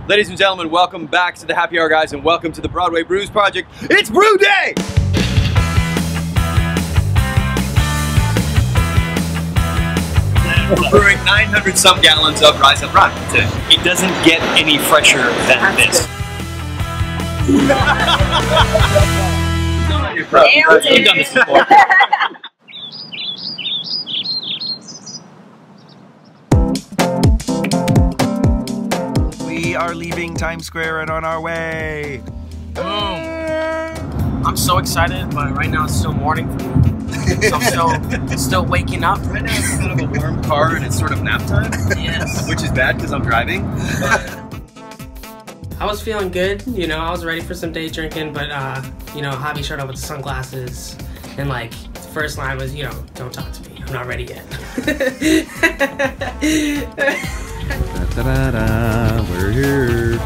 Ladies and gentlemen, welcome back to the Happy Hour, guys, and welcome to the Broadway Brews Project. It's Brew Day! We're brewing 900 some gallons of Rise Up Rye today. It doesn't get any fresher than this. You've done this before. We are leaving Times Square and on our way. I'm so excited, but right now it's still morning for me. So I'm still waking up. Right now it's kind of a warm car and it's sort of nap time. Yes. Which is bad because I'm driving. I was feeling good, you know, I was ready for some day drinking, but you know, Javi showed up with the sunglasses and like the first line was, you know, don't talk to me, I'm not ready yet. Da-da-da, we're here.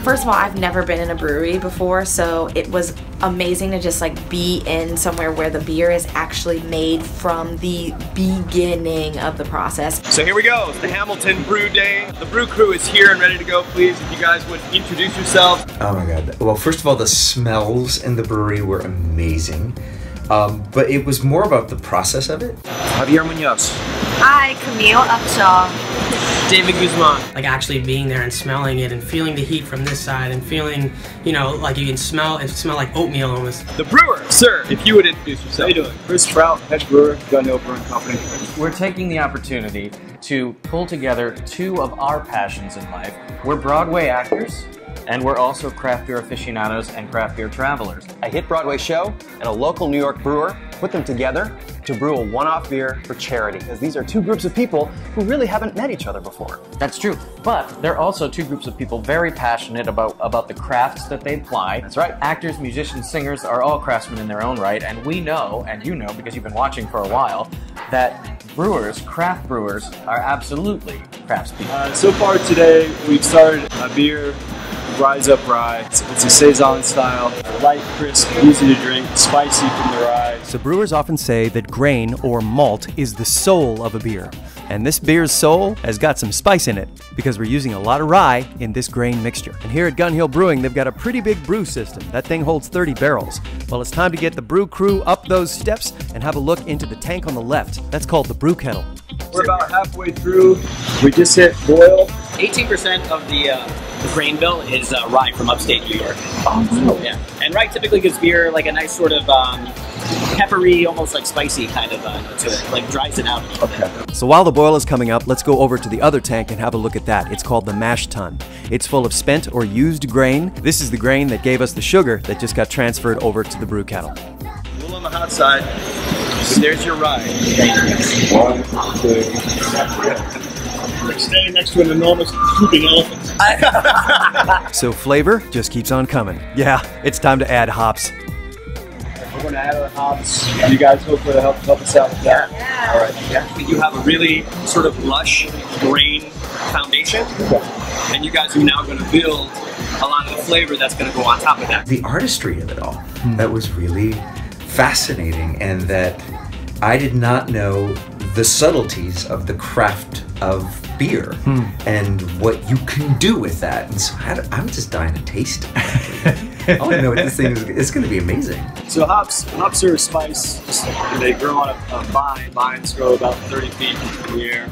First of all, I've never been in a brewery before, so it was amazing to just like be in somewhere where the beer is actually made from the beginning of the process. So here we go, it's the Hamilton Brew Day. The Brew Crew is here and ready to go. Please, if you guys would introduce yourselves. Oh my god. Well, first of all, the smells in the brewery were amazing. But it was more about the process of it. Javier Muñoz. Hi, Kamille Upshaw. David Guzman. Like actually being there and smelling it and feeling the heat from this side and feeling, you know, like you can smell it like oatmeal almost. The brewer, sir, if you would introduce yourself. How you doing? Chris Trout, head brewer, Gun Hill Brewing Company. We're taking the opportunity to pull together two of our passions in life. We're Broadway actors, and we're also craft beer aficionados and craft beer travelers. A hit Broadway show and a local New York brewer put them together to brew a one-off beer for charity, because these are two groups of people who really haven't met each other before. That's true, but they're also two groups of people very passionate about the crafts that they apply. That's right. Actors, musicians, singers are all craftsmen in their own right, and we know, and you know because you've been watching for a while, that brewers, craft brewers, are absolutely craftspeople. So far today, we've started a beer, Rise Up Rye. It's a Saison style, light, crisp, easy to drink, spicy from the rye. So brewers often say that grain or malt is the soul of a beer. And this beer's soul has got some spice in it because we're using a lot of rye in this grain mixture. And here at Gun Hill Brewing, they've got a pretty big brew system. That thing holds 30 barrels. Well, it's time to get the brew crew up those steps and have a look into the tank on the left. That's called the brew kettle. We're about halfway through. We just hit boil. 18% of the grain bill is rye from upstate New York. Oh, yeah. And rye typically gives beer like a nice sort of peppery, almost like spicy kind of to it, like dries it out. Okay. So while the boil is coming up, let's go over to the other tank and have a look at that. It's called the mash tun. It's full of spent or used grain. This is the grain that gave us the sugar that just got transferred over to the brew kettle. A little on the hot side. So there's your rye. One, two. We're standing next to an enormous pooping elephant. So flavor just keeps on coming. Yeah, it's time to add hops. We're going to add our hops. You guys hopefully help us out with that. Yeah. All right. Yeah. You have a really sort of lush grain foundation, and you guys are now going to build a lot of the flavor that's going to go on top of that. The artistry of it all, that was really fascinating, and that I did not know the subtleties of the craft of beer and what you can do with that. And so I'm just dying to taste it. I want to know what this thing is. It's going to be amazing. So hops are spice. They grow on a vine. Vines grow about 30 feet in the air.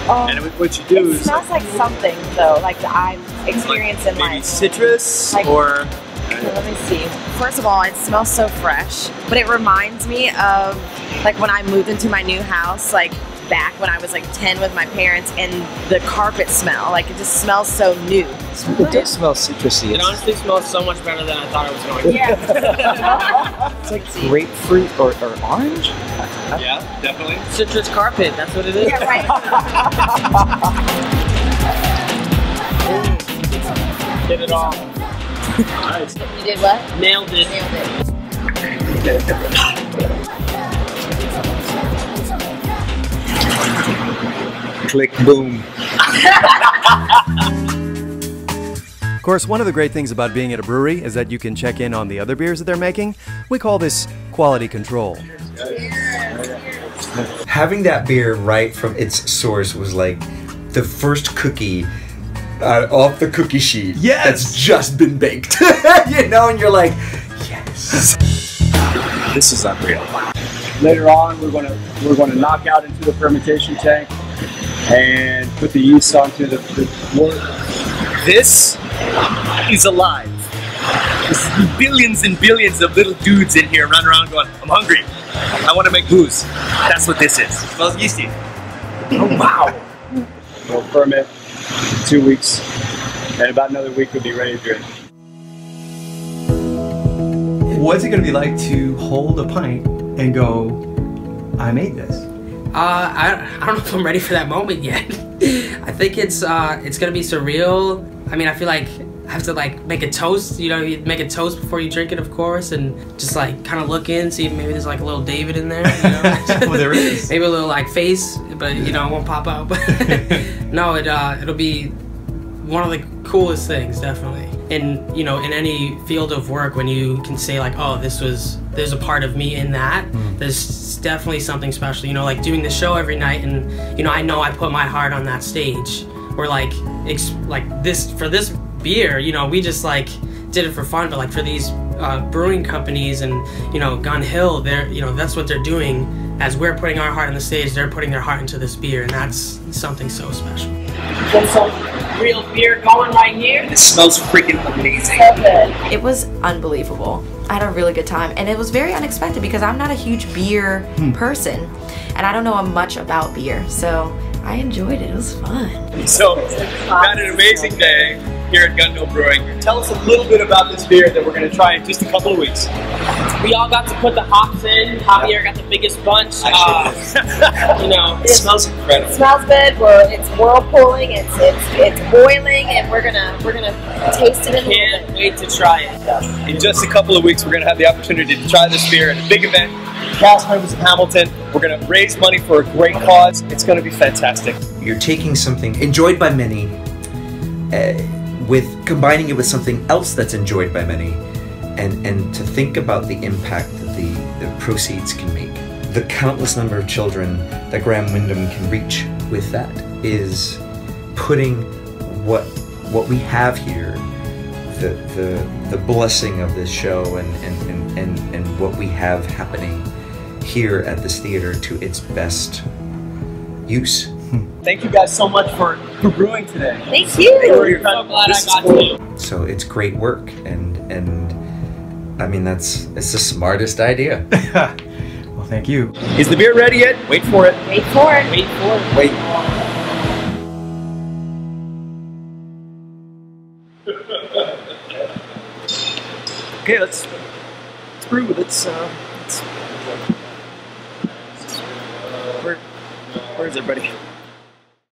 And what you do is... It smells like something, though, like I'm experiencing maybe like citrus like, or... Let me see. First of all, it smells so fresh, but it reminds me of like when I moved into my new house, like back when I was like 10 with my parents, and the carpet smell, like it just smells so new. It does smell citrusy. It honestly smells so much better than I thought it was going to. Yeah. It's like grapefruit or orange? Yeah, definitely. Citrus carpet, that's what it is. Yeah, right. Did it all. Nice. You did what? Nailed it. Nailed it. Click, boom. Of course, one of the great things about being at a brewery is that you can check in on the other beers that they're making. We call this quality control. Having that beer right from its source was like the first cookie off the cookie sheet. Yes! That's just been baked. You know, and you're like, yes. This is unreal. Later on, we're going to knock out into the fermentation tank and put the yeast onto the wort. This is alive. There's billions and billions of little dudes in here running around going, I'm hungry. I want to make booze. That's what this is. It smells yeasty. Oh, wow. We'll ferment 2 weeks, and about another week we'll be ready to drink. What's it going to be like to hold a pint and go, I made this? I don't know if I'm ready for that moment yet. I think it's gonna be surreal. I mean, I feel like I have to like make a toast. You know, you make a toast before you drink it, of course, and just like kind of look in, see if maybe there's like a little David in there. You know? Well, there is. Maybe a little like face, but you know, it won't pop out. No, it'll be one of the coolest things, definitely. And you know, in any field of work, when you can say like, oh, there's a part of me in that, there's definitely something special. You know, like doing the show every night, and you know I put my heart on that stage. Or like this for this beer, you know, we just like did it for fun, but like for these brewing companies and you know Gun Hill, that's what they're doing. As we're putting our heart on the stage, they're putting their heart into this beer, and that's something so special. Get some real beer going right here. It smells freaking amazing. So good. It was unbelievable. I had a really good time, and it was very unexpected because I'm not a huge beer person, and I don't know much about beer, so I enjoyed it. It was fun. So, we've had an amazing day here at Gun Hill Brewing. Tell us a little bit about this beer that we're going to try in just a couple of weeks. We all got to put the hops in. Javier got the biggest bunch. You know, It smells incredible. It smells good. It's whirlpooling. It's boiling, and we're gonna taste it in a little bit. Can't wait to try it. In just a couple of weeks, we're going to have the opportunity to try this beer at a big event. Cast members of Hamilton. We're going to raise money for a great cause. It's going to be fantastic. You're taking something enjoyed by many, with combining it with something else that's enjoyed by many, and to think about the impact that the proceeds can make. The countless number of children that Graham Wyndham can reach with that is putting what we have here, the blessing of this show and what we have happening here at this theater to its best use. Thank you guys so much for brewing today. Thank you. I'm so glad I got to. So it's great work, and I mean it's the smartest idea. Well, thank you. Is the beer ready yet? Wait for it. Wait for it. Wait for it. Wait. Okay, let's brew. Where's everybody?